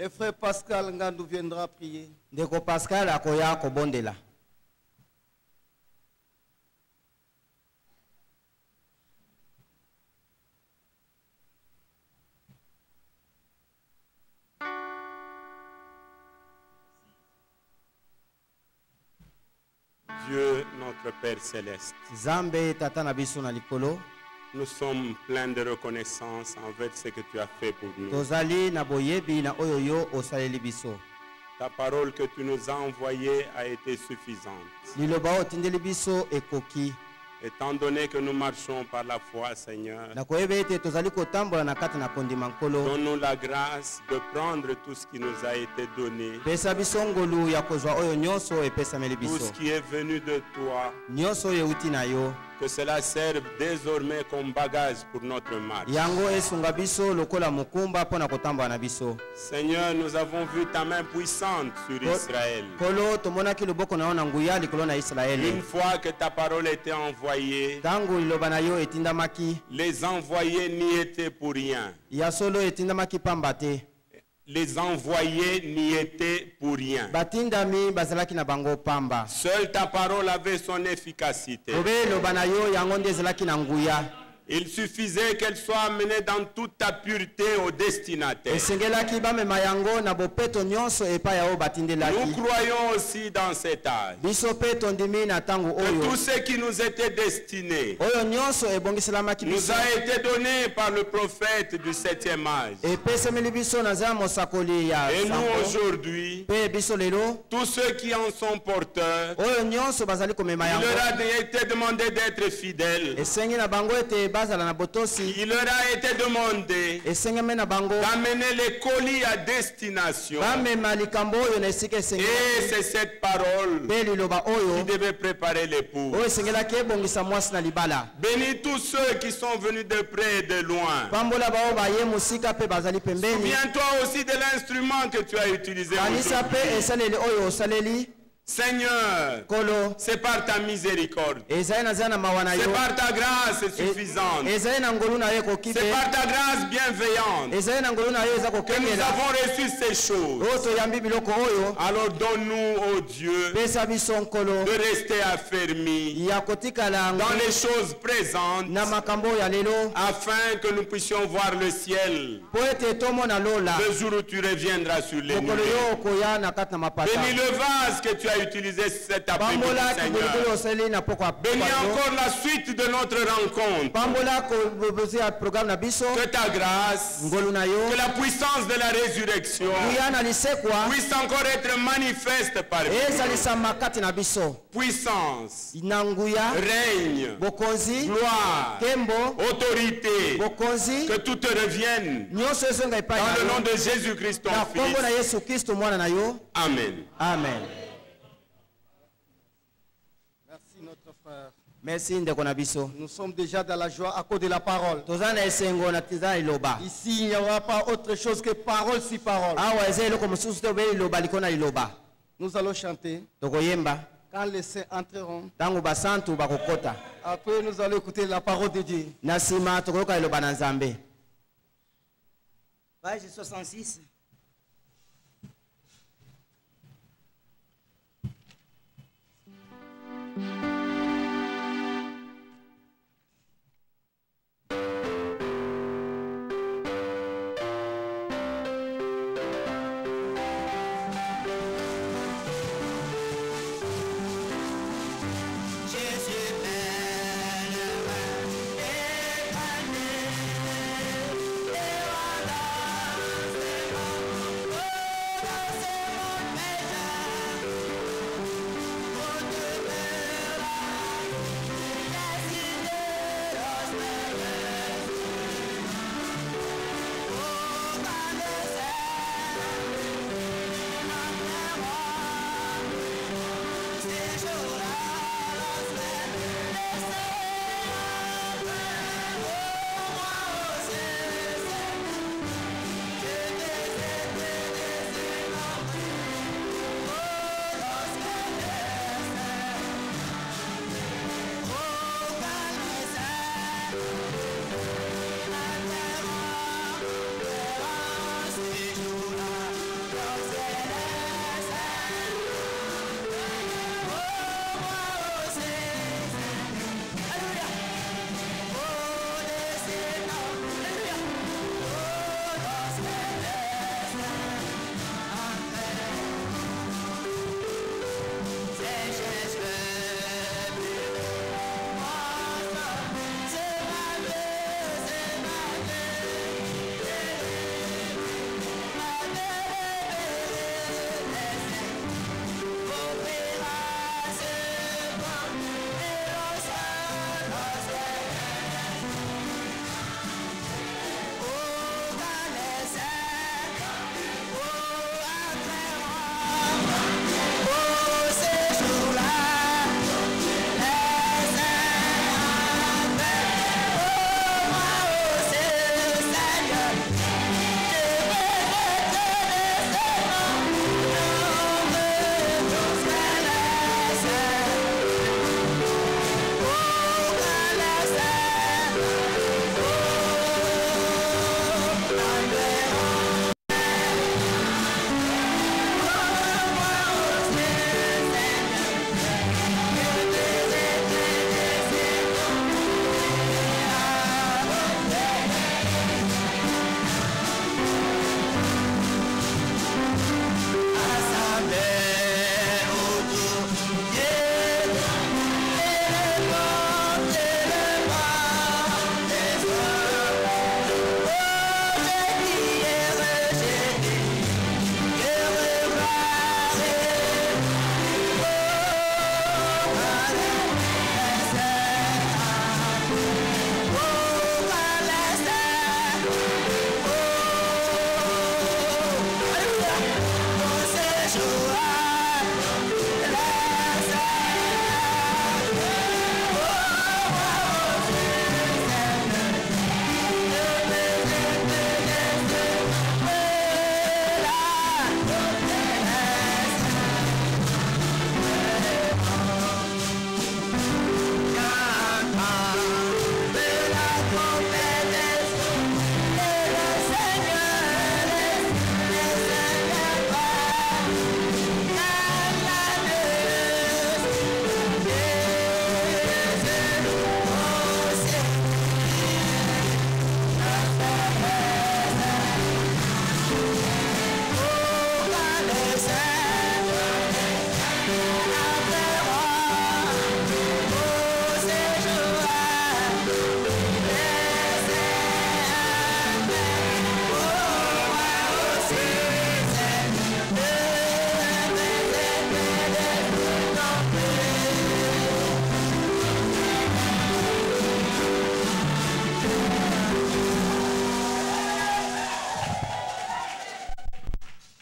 Le frère Pascal Ngandou viendra prier. Ndeko Pascal akoya kobondela. Dieu, notre Père céleste, Zambe tata na biso na likolo. nous sommes pleins de reconnaissance envers ce que tu as fait pour nous. Tozali na boyebi na oyoyo osaleli biso. Ta parole que tu nous as envoyée a été suffisante. Liloba otindeli biso ekoki. Étant donné que nous marchons par la foi, Seigneur, Na koyeba ete tozali kotambola na kati na kondima nkolo. donne-nous la grâce de prendre tout ce qui nous a été donné, Pesa biso ngolu ya kozwa oyo nyonso epesameli tout biso. ce qui est venu de toi, Nyonso oyo euti na yo. que cela serve désormais comme bagage pour notre marche. Yango esunga biso lokola mukumba pona kotambola na biso. Seigneur, nous avons vu ta main puissante sur Israël. Kolo tomonaki loboko na yo na nguya likolo na Une Israeli. fois que ta parole était envoyée, Tangu liloba na yo etindamaki. les envoyés n'y étaient pour rien. Ya solo etindamaki pamba te. Les envoyés n'y étaient pour rien. Batindami bazalaki na bango pamba. Seule ta parole avait son efficacité. Lobe loba na yo yango nde ezalaki na nguya. Il suffisait qu'elle soit amenée dans toute ta pureté au destinataire. Esengelaki bamema yango na bopeto nyonso epai ya oyo Nous batindelaki. croyons aussi dans cet âge Biso pe tondimi na tango que tout oyo. ce qui nous était destiné Oyo nyonso ebongiselamaki nous biso. a été donné par le prophète du 7e âge. Epesemeli biso na nzela mosakoli ya Et nous sango. aujourd'hui, Pe biso lelo. tous ceux qui en sont porteurs, Oyo nyonso bazali komema il yango. leur a été demandé d'être fidèles. Esengi na bango ete bazala na botosi. Il leur a été demandé Esengeme na bango. d'amener les colis à destination. Bamema likambo oyo na esika esengeli. Et c'est cette parole Pe liloba qui oyo. devait préparer l'époux. Oyo esengelaki ebongisa mwasi na libala. Bénis tous ceux qui sont venus de près et de loin. Pambola bao baye musika pe bazali pembeni. Souviens-toi aussi de l'instrument que tu as utilisé Kanisa pe aujourd'hui. esaleli oyo osaleli. Seigneur, Kolo. c'est par ta miséricorde. Ezali na nzela na mawa na yo. C'est par ta grâce suffisante. Ezali na ngolu na yo kokibe. C'est par ta grâce bienveillante Ezali na ngolu na yo eza que nous kokengela. avons reçu ces choses. Oyo toyambi biloko oyo. Alors donne-nous, ô Dieu, Pesa biso nkolo. de rester affermis Ya kotikala yango. dans les choses présentes Na makambo ya lelo. afin que nous puissions voir le ciel Po ete tomona lola. le jour où tu reviendras sur les Mokolo nuées. yo okoya na kati na mapata. Bénis le vase que tu as utilisé cet après-midi, Pambola kibulikuli Seigneur. osali na poko ya Bénis pokwa. encore la suite de notre rencontre. Pambola kobozi ya programme na biso. Que ta grâce, Ngolu na yo. que la puissance de la résurrection Kuya na lisekwa. puisse encore être manifeste parmi nous. Ezalisama kati na biso. Puissance, Na nguya. règne, Bokonzi. gloire, Kembo. autorité, Bokonzi. que tout te revienne Nyonso ezonga epai dans na le yo. nom de Jésus-Christ ton Na kombo na Fils. Yesu Kristo mwana na yo. Amen. Amen. Merci notre frère. Merci ndeko na biso. Nous sommes déjà dans la joie à cause de la parole. Toza na esengo na tiza liloba. Ici, il n'y aura pas autre chose que parole si parole. Awa eza eloko mosusu te be liloba liko na liloba. Nous allons chanter. Tokoyemba. Quand les saints entreront, Tango basantu bakokota. après nous allons écouter la parole de Dieu. Na sima tokoyoka liloba na Nzambe. Page 66. Jésus est le roi des rois,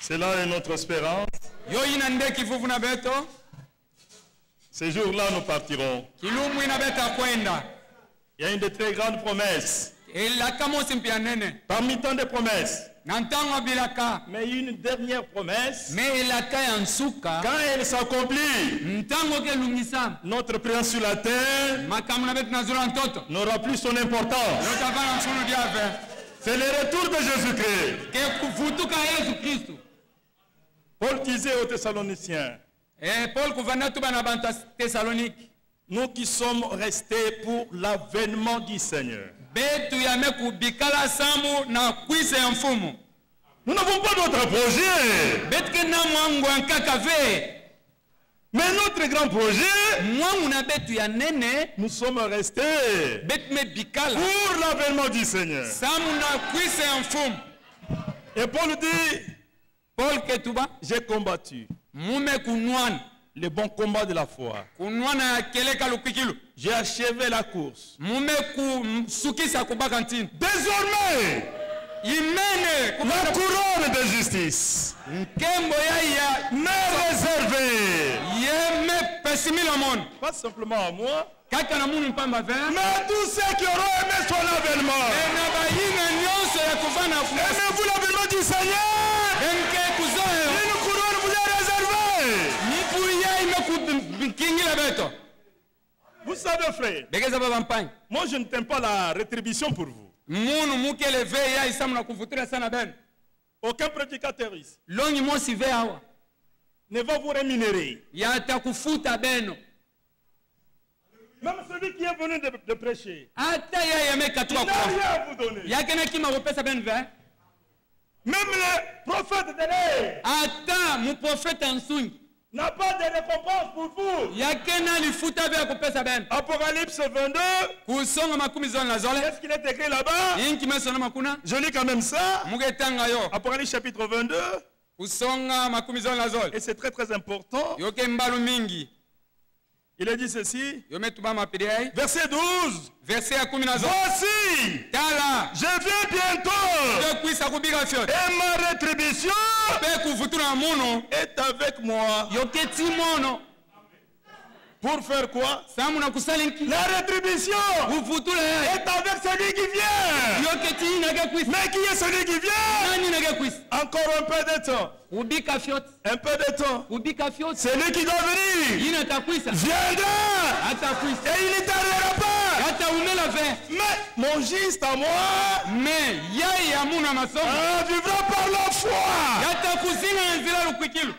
Cela est notre espérance. Yo ina ndeki fufu na beto. Ces jours-là, nous partirons. Kilumu ina beta kwenda. Il y a une de très grandes promesses. Ila kama simpia nene. Parmi tant de promesses. Nantango bilaka. Mais une dernière promesse. Mais ilaka ya nsuka. Quand elle s'accomplit, Ntango ke lungisa. notre présence sur la terre Makamu na beto nazula ntoto. n'aura plus son importance. Yotavana msunu diave. C'est le retour de Jésus-Christ. Ke kufutuka Yesu Kristu. Paul disait aux Thessaloniciens, Paul kuvanda tuba na banta Thessalonique. nous qui sommes restés pour l'avènement du Seigneur. Betu yame kubikala samu na kwise ya mfumu. Nous n'avons pas d'autre projet. Betke na mwangu ankaka ve. Mais notre grand projet, Mwangu na betu ya nene. nous sommes restés Bet me bikala. pour l'avènement du Seigneur. Samu na kwise ya mfumu. Et Paul dit, Paul ketuba. j'ai combattu Mume kunwana. le bon combat de la foi. Kunwana ya keleka lukwikilu. J'ai achevé la course. Mume kusukisa kubaka ntini. Désormais, Imene la couronne de justice nkembo ya m'est réservée. yeme pesimila mon. Pas simplement à moi, Kaka na munu mpamba ve. mais à tous ceux qui auront aimé son avènement. Na bayina nyonso ya kuvana fuwa. Aimez-vous l'avènement du Seigneur? Enke kuzoyo. Une couronne vous est réservée. Mpuya ime kingila beto. Vous savez, frère, Begeza baba mpanya. moi je ne t'aime pas la rétribution pour vous. Munu mukele ve ya isamu na kufutura sana ben. Aucun prédicateur ici Longi mosi ve hawa. ne va vous rémunérer. Ya takufuta beno. Même celui qui est venu de prêcher, Ata ya yameka il tuwa n'a kwa. rien à vous donner. Yake na kima kopesa ben ve. Même le prophète de l'air Ata mu profeta nsungi. n'a pas de récompense pour vous. Yake na lifuta ve kopesa ben. Apocalypse 22, Kusonga makumi zona na zole. qu'est-ce qu'il est écrit là-bas? Inki mesona makuna. Je lis quand même ça. Mugetanga yo. Apocalypse chapitre 22. Kusonga makumi zona na zole. Et c'est très très important. Yoke mbalu mingi. Il a dit ceci. Yometuba mapidei. Verset 12. Verset ya kumi na zole. Voici, Tala. je viens bientôt. Yokwisa kubika fyote. Et ma rétribution Pe kufutura muno. est avec moi. Yoketi mono. Pour faire quoi? Samu na kusalinki. La rétribution Kufutura ya. est avec celui qui vient. Yoketi nage kwisa. Mais qui est celui qui vient? Nani nage kwisa. Encore un peu de temps. Kubika fyote. Un peu de temps. Kubika fyote. Celui qui doit venir Yina takwisa. viendra. Ata kwisa. Et il ne tardera pas. Ata umela ve. Mais mon juste à moi Me yai ya muna masomo. vivra par la foi. Yata kuzinga na nzila lukwikilu.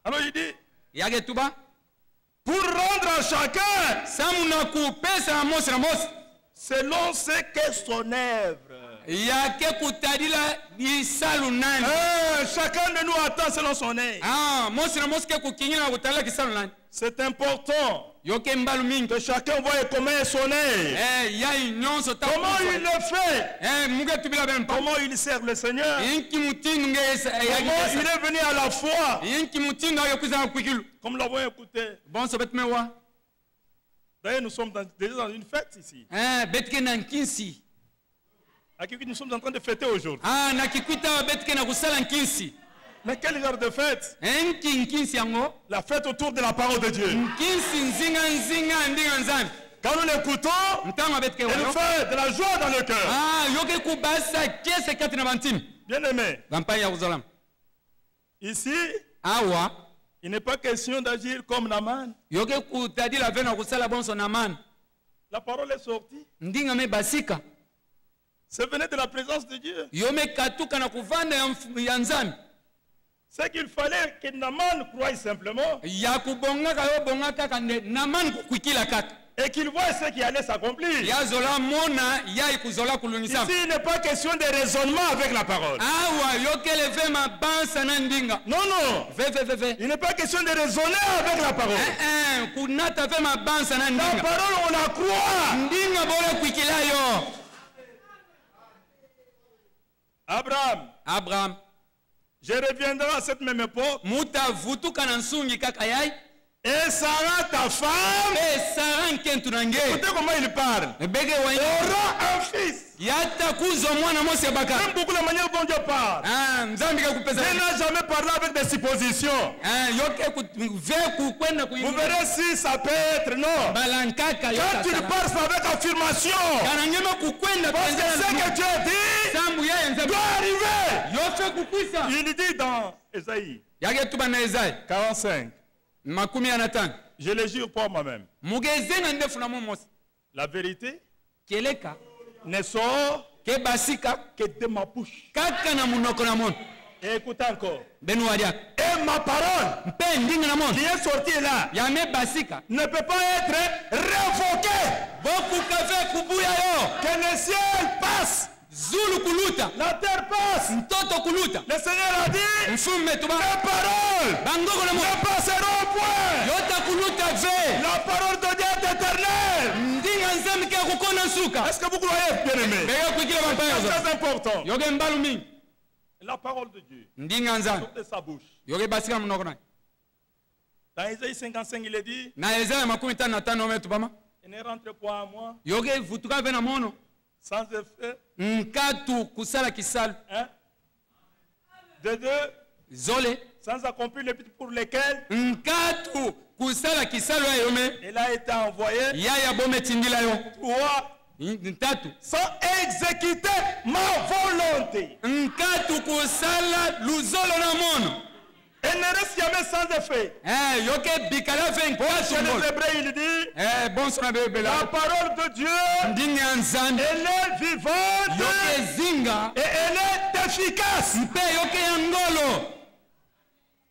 Alors il dit, Yage tuba. pour rendre à chacun Samu na kupesa na mosi na mosi. selon ce qu'est son œuvre. Yake kutadila isalu nani. Chacun de nous attend selon son œuvre. Mosi na mosi ke kukinyila na kutadila kisalu nani. C'est important Yoke mbalu mingi. que chacun voie comment est son œuvre. Yai nyonso ta. Comment il le fait. Muge tubila ben pa. Comment il sert le Seigneur. Inki mutindo nge Comment il est venu à la foi. Inki mutindo ayo kuza kwikilu. Comme nous l'avons écouté. Bon so betmewa. D'ailleurs, nous sommes déjà dans une fête ici. Betke na nkinsi. À qui nous sommes en train de fêter aujourd'hui. Na kikwita betke na kusala nkinsi. Mais quel genre de fête? Nkinsi yango. La fête autour de la parole de Dieu. Nkinsi nzinga ndinga nzambi. Quand nous l'écoutons, Ntanga betke il wa. nous fait de la joie dans le cœur. Yoke kubasa kese kati na bantimi. Bien aimé, Kampanya ya kuzalam. ici, Awa il n'est pas question d'agir comme Naaman. yoke kutadila vena kusala bonso na man. La parole est sortie. Ndinga me basika. Ça venait de la présence de Dieu. Yome katuka na kuvanda ya nzambi. C'est qu'il fallait que Naaman croie simplement Ya kubongaka yo bongaka kande na man kukwikila kaka. et qu'il voit ce qui allait s'accomplir. Ya zola mona ya ikuzola kulungisa. Ici, il n'est pas question de raisonnement avec la parole. Awa yokele ve mabansa na ndinga. Non, non. Ve. Il n'est pas question de raisonner avec la parole. Kunata ve mabansa na La ndinga. parole, on la croit. Ndinga bole kwikila yo. Abraham. Je reviendrai à cette même époque. Muta vutuka na nsungi kaka yai. Et Sarah, ta femme, Sarah nkentu na nge Écoutez comment il parle. bege Il wa aura un fils. yata kuzo mwana mose baka J'aime beaucoup la manière dont Dieu parle. nzambi ka kupesa Il n'a jamais parlé avec des suppositions. yoke ve kukwenda Vous kuingia verrez si ça peut être non. balankaka Quand tu parles c'est avec affirmation. kana ngema kukwenda Parce que ce que Dieu dit sambu yeye nzambi doit arriver. yofe kukwisa Il dit dans Ésaïe yake tuba na Isaya 45. makumi ya na tano Je le jure pour moi-même. mugeze na ndefu na momosi La vérité keleka ne sort ke basika que de ma bouche. kaka na munoko na mono Et écoutez encore. benu wadiaka Et ma parole mpe ndinga na mono qui est sortie là yame basika ne peut pas être révoquée. bokuka ve kubuya yo Que le ciel passe, zulu kuluta la terre passe. mtoto kuluta Le Seigneur a dit, mfume tuba les paroles bangoko na mono ne passeront point. yota kuluta ve La parole de Dieu est éternelle. ndinga nzambi ke kukona nsuka Est-ce que vous croyez, bien-aimés? bege kuikila C'est mampayazo très important. yoge mbalu mingi La parole de Dieu ndinga nzambi sort de sa bouche. yoge basika munoko na Dans Isaïe 55, il est dit, na Isaya makumi tano na tano ome tubama il ne rentre point à moi yoge vutuka ve na mono sans effet. nkatu kusala kisalu Hein? De deux, zole sans accomplir les buts pour lesquels nkatu kusala kisalu ya yome il a été envoyé. yaya bome tindila yo Trois, ntatu sans exécuter ma volonté. nkatu kusala luzolo na mono Elle ne reste jamais sans effet. yoke bikala ve Chez nkatu les mono Hébreux, il dit, bonso na bebela la parole de Dieu, ndinga ya nzambi elle est vivante yoke zinga et elle est efficace. mpe yoke ya ngolo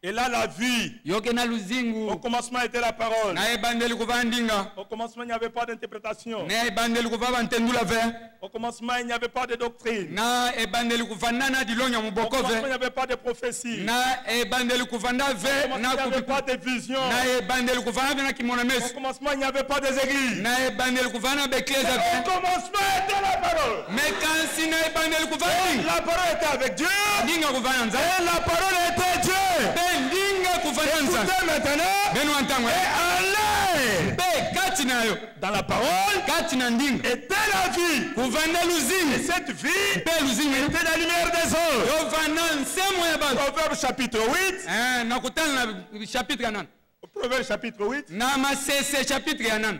Elle a la vie. yoke na Au luzingu commencement était la parole. na ebandeli kuva ndinga Au commencement, il n'y avait pas d'interprétation. na ebandeli kuva bantendula ve Au commencement, il n'y avait pas de doctrine. na ebandeli kuvanda na dilonya Au muboko commencement, il n'y ve avait pas de prophétie. na ebandeli kuvanda Au ve commencement, na il n'y avait pas kupiku de vision. na ebandeli kuvanda ve na kimona Au mesu commencement, il n'y avait pas des églises. na ebandeli kuvanda bekleza Au ve commencement était la parole. me kansi na ebandeli kuvanda La parole était avec Dieu. ndinga kuvanda nzambe Et la parole était Dieu. mpe ndinga kuvanda nzambe Écoutez maintenant. benu wantangwe Et allez. mpe kati na yo Dans la parole kati na ndinga était la vie. kuvanda Et luzingu cette vie mpe luzingu était la lumière des hommes. yovanda nsemo ya bantu Proverbe chapitre 8. na kutana na chapitre ya nane Proverbe chapitre 8. na masese chapitre ya nane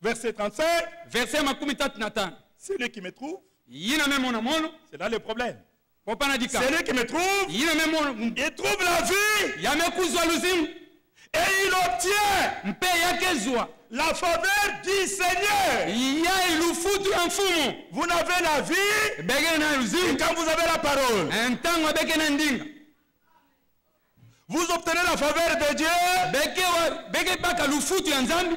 Verset 35. verset makumi tatu na tano Celui qui me trouve, yina me mona mono c'est là le problème. popana dika Celui qui me trouve, yina me mono il trouve la vie yamekuzwa luzimu et il obtient mpe yakezwa la faveur du Seigneur. ya ilufutu ya mfumu Vous n'avez la vie bege na que luzimu quand vous avez la parole. ntango abeke na ndinga Vous obtenez la faveur de Dieu. beke baka lufutu ya nzambi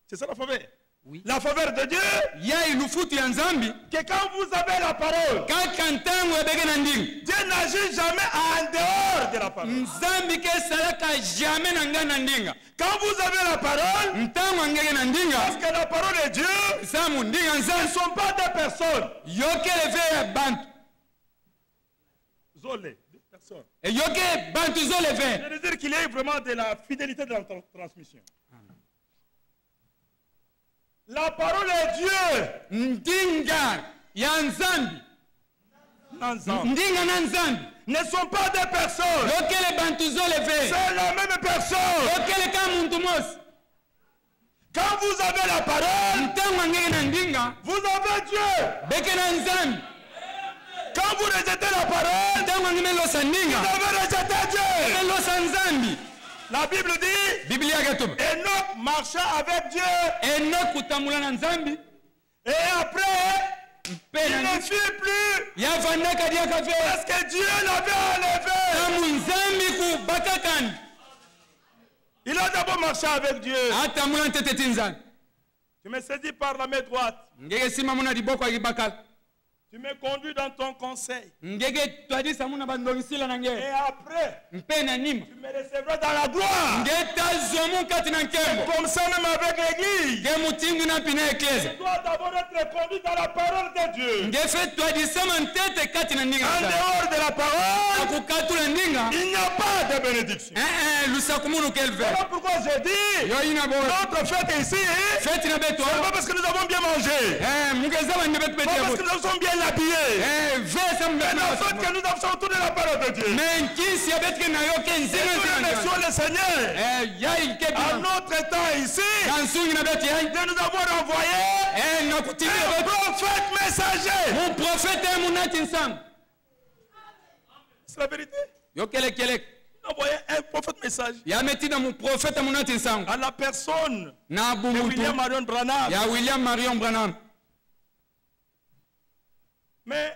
C'est ça la faveur. Oui. La faveur de Dieu, ya ilufutu ya nzambi que quand vous avez la parole, kaka ntango abeke na ndinga Dieu n'agit jamais en dehors de la parole. nzambi kesalaka jamais na ngai na ndinga Quand vous avez la parole, ntango angeke na ndinga parce que la parole de Dieu, samu ndinga ce ne nzambi sont pas des personnes. yokele ve ya bantu Zolé, des personnes. yoke bantu zole ve Je veux dire qu'il y a vraiment de la fidélité de la transmission. La parole est Dieu. ndinga ya nzambi Ensemble. ndinga na nzambi Ne sont pas des personnes. yokele bantu zole ve C'est la même personne. yokele ka muntu mosi Quand vous avez la parole, ntango angeke na ndinga vous avez Dieu. beke na nzambi Quand vous rejetez la parole, ntango ange melosa vous ndinga avez rejeté Dieu. melosa nzambi La Bible dit, biblia yake tuba Enoch marcha avec Dieu. enoki kutambula na nzambi Et après, mpe il na ne fit plus. yavandaka diaka ve Parce que Dieu l'avait enlevé. tamu nzambi kubakakani Il a d'abord marché avec Dieu. atambula ntete ti nzambi Je me saisis par la main droite. ngeke simamo na liboko ya kibakala Tu me conduis dans ton conseil. ngeke twadisa muna bandongisila na Et nge après, mpe na nima tu me recevras dans la gloire. nge tazomu kati na nkembo Comme ça même avec l'église. nge mutingi na mpina Tu eklese dois d'abord être conduit dans la parole de Dieu. nge fe twadisama ntete kati na ndinga En dehors de la parole, akukatula ndinga il n'y a pas de bénédiction. lusaku munu kelve Voilà pourquoi je dis, yo ina bo notre fête ici, feti na betu c'est pas parce que nous avons bien mangé, mungeza bande betu pas beti parce que nous sommes bien habillés, vesa mais la fête que nous avons autour de la parole de Dieu. me nkisi ya betike na yo ke Et nous remercions le Seigneur yai ke à notre temps ici na nsungi na beti yai de nous avoir envoyé na kutimila un betu prophète messager. mu profete munati nsangu C'est la vérité. yo kelekele Nous avons envoyé un prophète messager yametina mu profete munati nsangu à la personne na de bumutu William Marion Branham. ya William Marion Branham Mais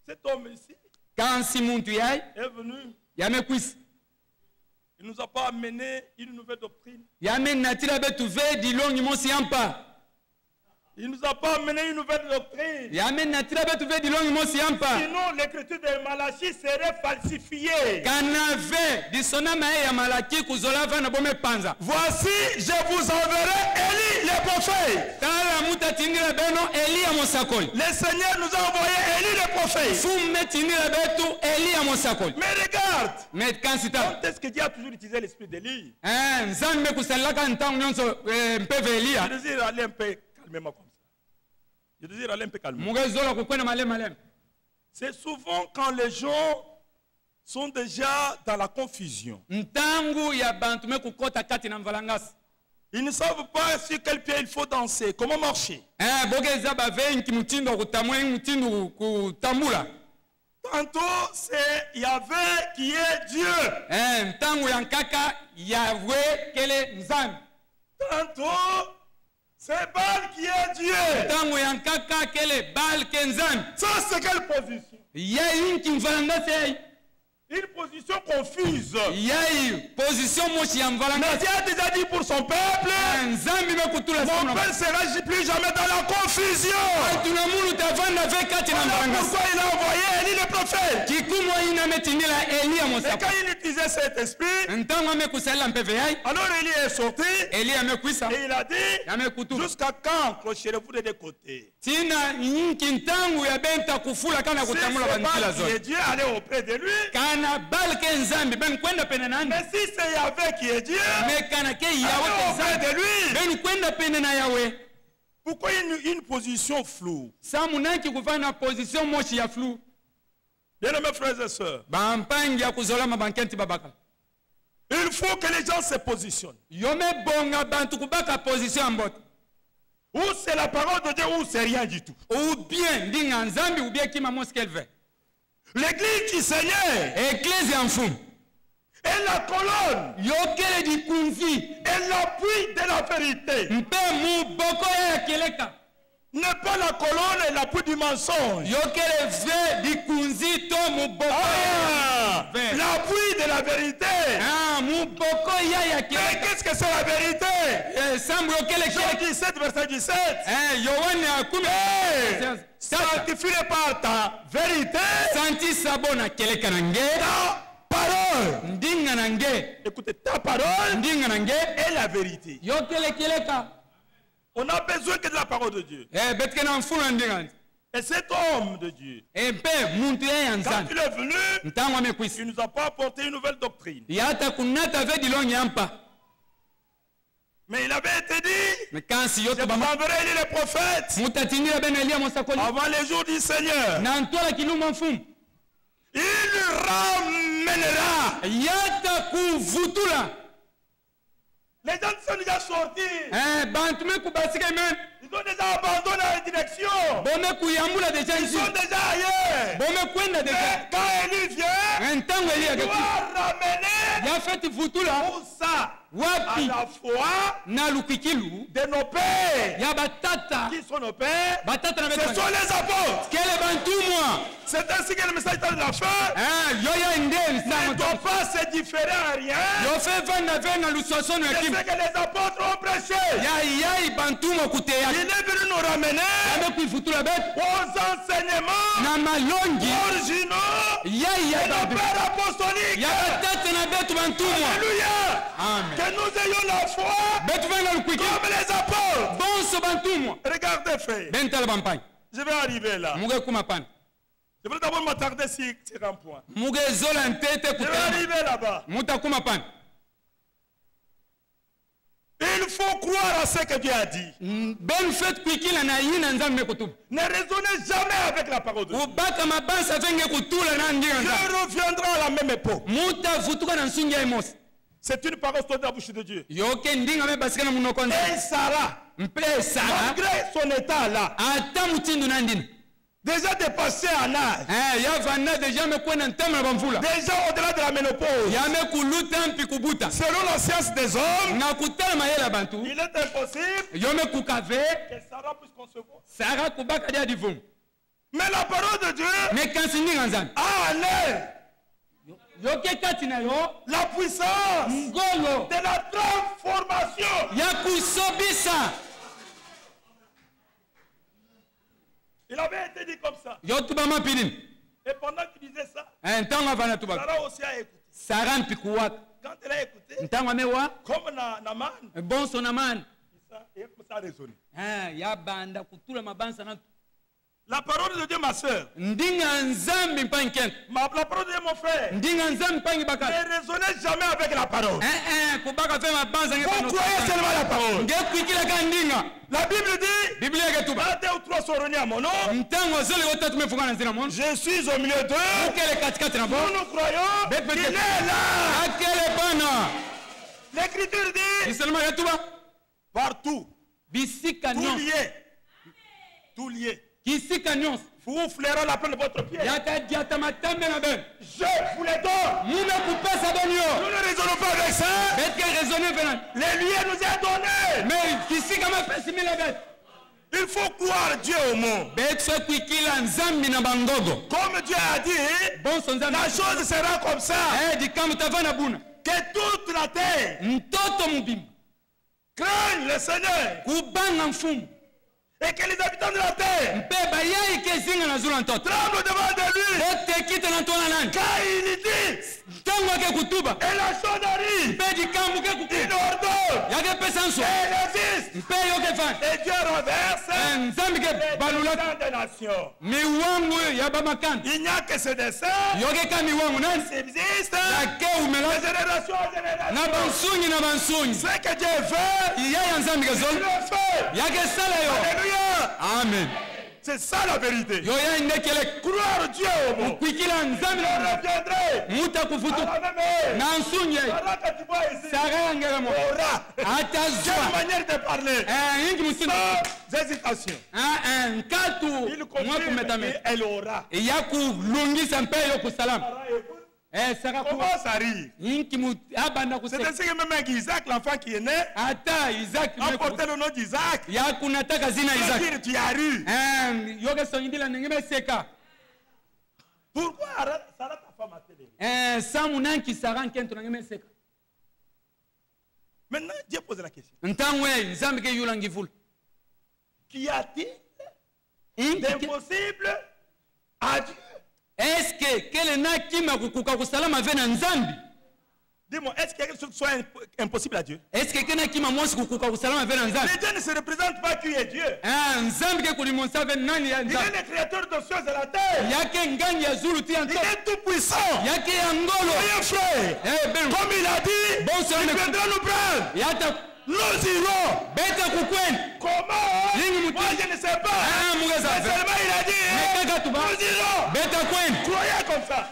cet homme ici kansi muntu yai est venu, yamekwisi il ne nous a pas amené une nouvelle doctrine. yamenatila betu ve dilongi mosi yampa Il ne nous a pas amené une nouvelle doctrine. yamenatila betu ve dilongi mosi yampa Sinon, l'écriture de Malachie serait falsifiée. kana ve disona mae ya malaki kuzola vana bome panza Voici, je vous enverrai Élie, le prophète. tala muta tindila beno Eliya mosakoli Le Seigneur nous a envoyé Élie, le prophète. fumme tindila betu Eliya mosakoli Mais regarde, me kansi ta quand est-ce que Dieu a toujours utilisé l'esprit d'Élie? nzambe kusalaka ntango nyonso mpeve Je Eliya désire aller un peu calmement comme ça. Je désire aller un peu calmement. mugezola kukwena malema malema C'est souvent quand les gens sont déjà dans la confusion. ntangu ya bantu me kukota kati na mvalangasi Ils ne savent pas sur quel pied il faut danser, comment marcher. bogeza bavenki mutindo kutamwe mutindo kutambula Tantôt, c'est Yahvé qui est Dieu. ntango ya nkaka Yahwe kele nzambe Tantôt, c'est Baal qui est Dieu. ntango ya nkaka kele Baal ke nzambe Ça, c'est quelle position? yai inki mvalangasi yai Une position confuse. yai position moshi ya Mais mvalangasi Dieu a déjà dit pour son peuple, nzambe mekutula mon sana peuple sera plus jamais dans la confusion. tuna mulu tavanda ve kati na Voilà mvalangasi pourquoi il a envoyé Élie le prophète. kikumwa ina metindila Eliya Et mosako quand il utilisait cet esprit, ntango amekusalela mpeve yai alors Élie est sorti Eliya amekwisa et il a dit, yamekutu jusqu'à quand clocherez-vous des deux côtés? tina nyinki ntango ya benta kufula kana Si kutamula c'est bandila Baal qui est zote Dieu, allez auprès de lui. kana Baal ke nzambe ben kwenda pene nani Mais si c'est Yahvé qui est Dieu, me kana ke allez Yawe ke auprès nzambe de lui. ben kwenda pene na Yawe Pourquoi une position floue? samu naki kufanya position moshi ya flu Bien-aimés frères et sœurs, bampangi ya kuzola mabankenti babaka il faut que les gens se positionnent. yome bonga bantu kubaka position ya mbote Ou c'est la parole de Dieu ou c'est rien du tout. ou bien ndinga nzambi ou bien kima mosi kelve L'église du Seigneur eglise ya mfumu est la colonne yokele dikunzi et l'appui de la vérité. mpe muboko ya keleka N'est pas la colonne et l'appui du mensonge. yokele ve dikunzi to muboko Ah, Ve. l'appui de la vérité. muboko ya Mais keleka qu'est-ce que c'est la vérité? sambu yokele Jean keleka 17, verset 17. yohane akumi Hey, tata sanctifie par ta vérité, santi sabo na keleka na nge ta parole. ndinga na nge Écoutez, ta parole ndinga na nge est la vérité. yokele keleka On a besoin que de la parole de Dieu. betike na mfuna ndinga nti Et cet homme de Dieu, mpe muntu ya quand nzambe il est venu, ntango amekwisi il ne nous a pas apporté une nouvelle doctrine. yata kunata ve dilongi yampa Mais il avait été dit, me kansi je yoto vous bama enverrai les prophètes mutatindila bena Eliya mosakoli avant les jours du Seigneur. na ntwala kilumba mfumu Il ramènera. yata kuvutula Les gens sont déjà sortis. bantu me kubasika men Ils ont déjà abandonné la direction. bome kuyambula deja Ils nzi sont déjà ailleurs. bome kwenda deja Mais quand Élie vient, ntango Eliya il doit akati ramener yafeti futula tout ça à wapi la foi na lukikilu de nos pères. ya batata Qui sont nos pères? batata na Ce betu sont les apôtres. kele bantumwa Ce C'est ainsi que le message de la fin yo ya nde ne nsango doit pas se différer à rien yo fe vanda ve na luswasono ya de ce kim que les apôtres ont prêché. ya bantumo kuteya Il est venu nous ramener ame kuifutula betu aux enseignements na malongi originaux ya de nos pères apostoliques. ya batete na betu bantumwa Alléluia. amen Que nous ayons la foi betu vanga lukwiki comme les apôtres. bonso bantumwa Regardez, frère. bentala bampani Je vais arriver là. muge kuma pani Je vais d'abord m'attarder sur un point. muge zola ntete Je vais kutema arriver là-bas. muta kuma pani Il faut croire à ce que Dieu a dit. ben fet kwikila na yina nzambe kutubu Ne raisonnez jamais avec la parole de Dieu. ubaka mabansa venge kutula na ndinga nzambe Dieu reviendra à la même époque. muta futuka na nsungi ya imosi C'est une parole sortie de la bouche de Dieu. yoke ndinga me basika na munoko nzambe Et Sarah, mpe sara malgré son état là, ata mutindu na ndina déjà dépassé en âge, ya vanda deja mekwena ntama na bamvula déjà au-delà de la ménopause, ya mekuluta mpi kubuta selon la science des hommes, na kutala mayele ya bantu il est impossible yo mekukave que Sarah puisse concevoir. sara kubaka dia divumu Mais la parole de Dieu mekansi ndinga nzambe a en elle yoke kati na yo la puissance ngolo de la transformation. ya kusobisa Il avait été dit comme ça. yo tuba mapilini Et pendant qu'il disait ça, ntango avana tuba Sarah aussi a écouté. sara mpi kuwaka Quand elle a écouté, ntango amewa comme Naaman, bonso na mani il a commencé à raisonner. ya banda kutula mabansa na La parole de Dieu, ma soeur, ndinga nzambi mpangi kente la parole de Dieu, mon frère, ndinga nzambi mpangi ne bakati raisonnez jamais avec la parole. kubaka fe mabansa nge Vous croyez seulement la parole. nge kwikila ka ndinga La Bible dit, biblia yake tuba quand 2 ou 3 sont réunis à mon nom, ntango zole otatu mefunga na nzina mono je suis au milieu d'eux. ukele katikati na bo Nous croyons Bet qu'il peut-être. est là. akele bana L'Écriture dit, iselema ya tuba partout, bisika tout nyonso lié, tout lié. kisika nyonso Vous flairez la plaie de votre pied. yakadiata matambe na bene Je vous les donne. muna kupesa beni yo Nous ne raisonnons pas avec ça. betke raisonne venani Les lieux nous est donné. mais kisika mapesi mila bete Il faut croire Dieu au monde. betfe kwikila nzambi na bangogo Comme Dieu a dit, bonso nzambi la chose sera comme ça. dikamu tavana buna Que toute la terre mtoto mubimba craigne le Seigneur. kubanga mfumu Et que les habitants de la terre mpe bayai kezinga na zula ntoto tremblent devant de lui. botekite na ntona nani Car il dit, ntango ake kutuba et la chose arrive. mpe dikambu ke Il kukuba ordonne. yake pesa nso Et il existe. mpe yoke fani Et Dieu renverse nzambi ke les balula desseins des nations. miwangu ya bamakani Il n'y a que ce dessein yoke ka miwangu nani qui existe yake de umela génération en na génération. bansungi na bansungi Ce que Dieu veut, iya ya nzambi ke il zolo le fait. yake sala yo Alléluia. amen C'est ça la vérité. yo ya ndekele Croire Dieu au monde. kwikila nzambi Je na reviendrai muta à kufutu la même heure. na nsungi ye Pendant que tu vois ici, sara yangele mo aura quelle atazwa manière de parler ingi musina sans hésitation. nkatu Il mwa confirme kumetame qu'elle aura. ya kulungisa mpe yo kusalama sara ku Comment ça arrive? inki abanda C'est kusema ainsi que même avec Isaac, l'enfant qui est né, ata Isaac a porté le nom d'Isaac. ya kunataka zina Pour Isaac dire tu as ru. yoke songindila ndenge meseka Pourquoi Sarah ta femme a télé? samu nanki sara nkento ndenge meseka Maintenant, Dieu pose la question. ntango ye nzambe ke yulangi vula Qu'y a-t-il Inki ke- d'impossible à Dieu? eske kele nakima kukuka kusalama ve na nzambi Dis-moi, est-ce qu'il y a quelque chose qui soit impossible à Dieu? eske ke nakima mwasi kukuka kusalama ve na nzambi Mais Dieu ne se représente pas qui est Dieu. nzambi ke kulimonsa ve nani ya Il est nzambi le créateur des cieux et de la terre. yake ngangi ya zulu ti ya Il nto est tout puissant. yake ya ngolo Voyez frère, ben comme il a dit, bon sera il ne viendra nous prendre. yata Nous irons. beta kukweni Comment? Yingi Moi je ne sais pas. mugeza Mais seulement il a dit, mekaka tuba nous irons. beta kweni Croyez comme ça.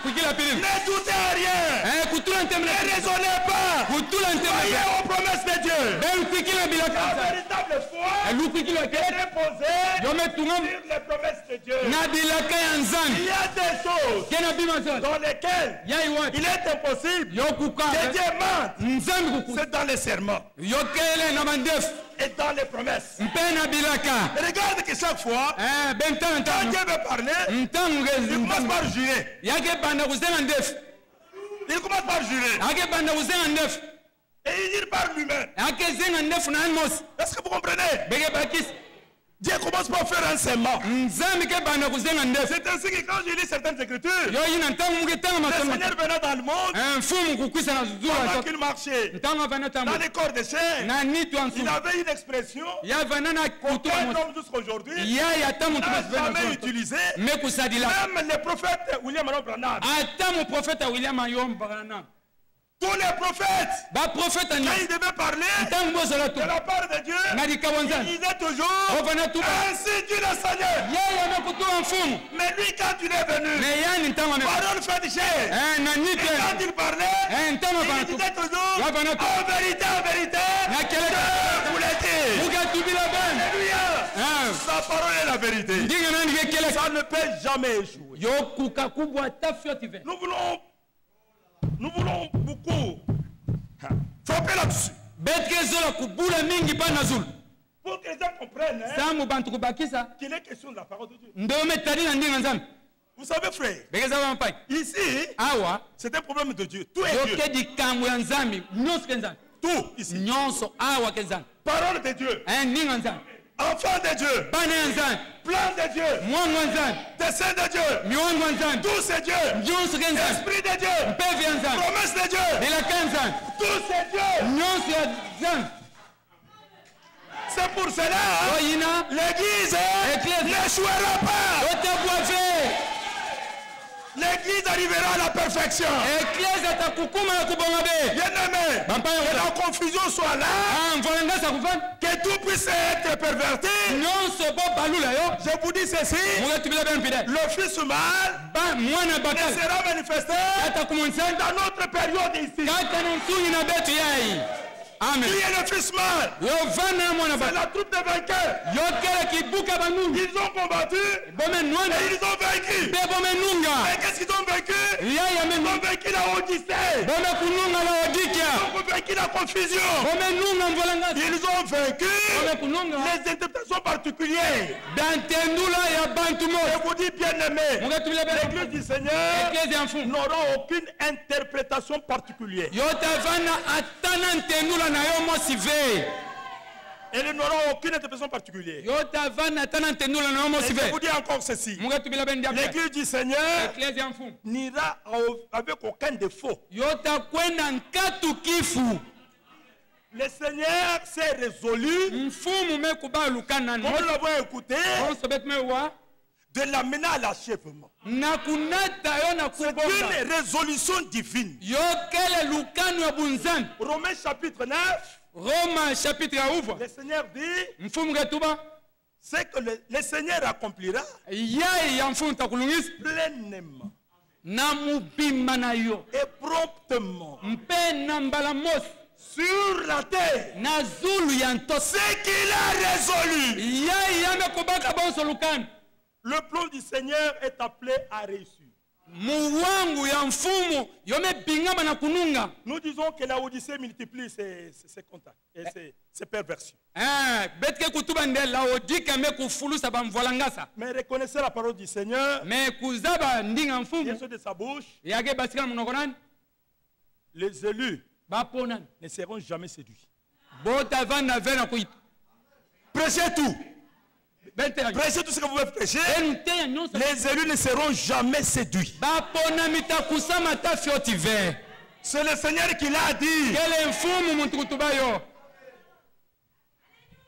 kukila pilini Ne doutez à rien. kutula nteme Ne raisonnez pas. kutula nteme Croyez aux promesses de Dieu. ben kukila bila La kanza véritable foi alukiki loke reposer yo metunga sur les promesses de Dieu. na bilaka ya Il nzambe y a des choses ke na bima zote dans lesquelles yai wapi il est impossible yo kuka que Dieu mente. nzambe kuku C'est dans les serments yo kele na mandefu et dans les promesses. mpe na bilaka Regarde que chaque fois, bentana quand Dieu ntano veut parler, il ntangu commence par jurer. yake banda kuzenga ndefu Il commence par jurer. yake banda kuzenga ndefu Et il dit par lui-même. yake zenga ndefu na ani mosi Est-ce que vous comprenez? beke bakisi Dieu commence par faire un serment. nzambe ke banda kuzenga ndefu C'est ainsi que quand je lis certaines écritures, yo yina ntangu muke tanga le masomo Seigneur venait dans le monde, mfumu kukwisa na pendant zuwa qu'il marchait ntango avana dans tambo les corps des chair, na nitu ya il nsumu avait une expression yavana na kutu qu'aucun mosi homme jusqu'aujourd'hui yaya ata mutu n'a jamais masivena utilisé. me kusadila Même le prophète William Aron Branham, ata muprofeta william ayom baranam tous les prophètes, baprofeta quand ni ils devaient parler ntango bozola tu de la part de Dieu, na likabo il nzambe disait toujours ovana tuba ainsi dit le Seigneur. yeye amekutua mfumu Mais lui, quand il est venu, me yani ntango ame parole fait de chair. na Et nitu quand il parlait, ntango il avana tu disait toujours Ya vana tu en vérité, na je keleka vous l'ai dit. mukatubila bana Alléluia. Sa parole est la vérité. ndinga nani ke keleka Ça ne peut jamais échouer. yokuka kubwa ata fioti ve Nous voulons beaucoup frapper là-dessus. betike zola kubula mingi pa na zulu Pour que les gens comprennent samu bantu kubakisa qu'il est question de la parole de Dieu. ndome tali na ndinga nzambe Vous savez, frère, bekeza bampai ici, awa c'est un problème de Dieu. Tout est Dieu. yoke dikambo ya nzambe nyonso ke nzambe Tout ici. nyonso awa ke nzambe Parole de Dieu. ndinga nzambe Enfant de Dieu. bana ya nzambe Plan de Dieu. mwangu wa nzambe Dessein de Dieu. miwangu wa nzambe Tout c'est Dieu. nyonso ke nzambe Esprit de Dieu. mpevi ya nzambe Promesse de Dieu. bilaka ya nzambe Tout c'est Dieu. nyonso ya nzambe C'est pour cela, oyina l'Église Église. n'échouera pas. otabwa ve L'Église arrivera à la perfection. eklesi atakukuma na kubonga be Bien-aimé, bampai que yango la confusion soit là, mvolangasa kuvanda que tout puisse être perverti. nyonso bo balula yo Je vous dis ceci, mukatubila bena mpida le fils mal mwana ne bakali sera manifesté atakumonisa dans notre période ici. kaka na nsungi na betu yai amen Qui est le fils mal? yovanda na mwana C'est bakali la troupe des vainqueurs. yokele kibuka banungi Ils ont combattu bome nwana et ils ont vaincu. mpe bome nunga Et qu'est-ce qu'ils ont vaincu? yai Ils ame ont vaincu la Odyssée. bome kununga la odikia Ils ont vaincu la confusion. bome nunga mvolangasa Ils ont vaincu bome kununga les interprétations particulières. dantendula ya bantu Je mosi vous dis bien aimé, mukatubila bena l'Église du Seigneur eklesi ya mfumu n'aura aucune interprétation particulière. yotavanda ata na ntendula na yo mosi ve Elle n'aura aucune interprétation particulière. yotavanda ata na ntendula na yo Et mosi je ve vous dis encore ceci. mukatubila bena ndiape L'Église du Seigneur eklesi ya mfumu n'ira avec aucun défaut. yotakwenda nkatu kifu Le Seigneur s'est résolu, mfumu mekubaluka nani comme nous l'avons écouté, onso betu mewa de l'amener à l'achèvement. na kunata yo na C'est kubonga une résolution divine. yokele lukano ya bunzambi Romains chapitre 9, roma chapitre ya uva le Seigneur dit, mfumu ketuba c'est que le Seigneur accomplira yai ya mfumu takulungisa pleinement na mubimba na yo et promptement mpe na mbala mosi sur la terre na zulu ya ntosi ce qu'il a résolu. yai yamekubaka bonso lukano Le plan du Seigneur est appelé à réussir. muwangu ya mfumu yomebingama na kununga Nous disons que la Odyssée multiplie ses contacts et ses perversions. betike kutuba nde laodika me kufulusa bamvolangasa Mais reconnaissez la parole du Seigneur, me kuzaba ndinga bien mfumu sûr de sa bouche, yake basikala munoko nani les élus bapo nani ne seront jamais séduits. botavanda ve na kuita Prêchez tout. beteya Prêchez tout ce que vous pouvez prêcher. enuteya nyonso Les élus ne seront jamais séduits. baponamita kusama ta fioti ve C'est le Seigneur qui l'a dit. kele mfumu muntu kutuba yo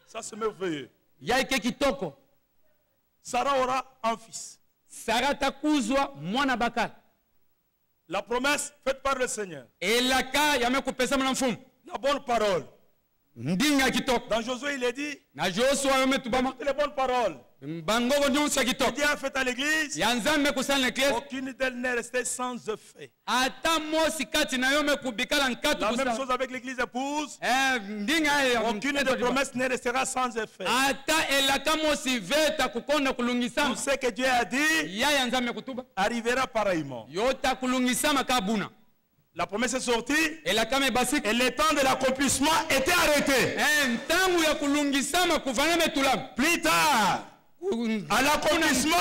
Ça c'est merveilleux. yaike kitoko Sarah aura un fils. sara takuzwa mwana bakala La promesse faite par le Seigneur. elaka yamekupesa mwana mfumu La bonne parole. ndinga kitoko Dans Josué, il est dit na Joshua yo metubama toutes les bonnes paroles bangoko nyonso que kitoko Dieu a fait à l'église, ya nzambe kusala l'église aucune d'elles n'est restée sans effet. ata mosi kati na yo mekubikala nkatu La même kusala chose avec l'église épouse. ndinga ya Aucune des promesses ne restera sans effet. ata elaka mosi veta kukonda Tout kulungisama ce que Dieu a dit ya ya nzambe kutuba arrivera pareillement. yota kulungisama kabuna La promesse est sortie elaka mebasika et le temps de l'accomplissement était arrêté. ntangu ya kulungisama kuvana metulam Plus tard, à l'accomplissement,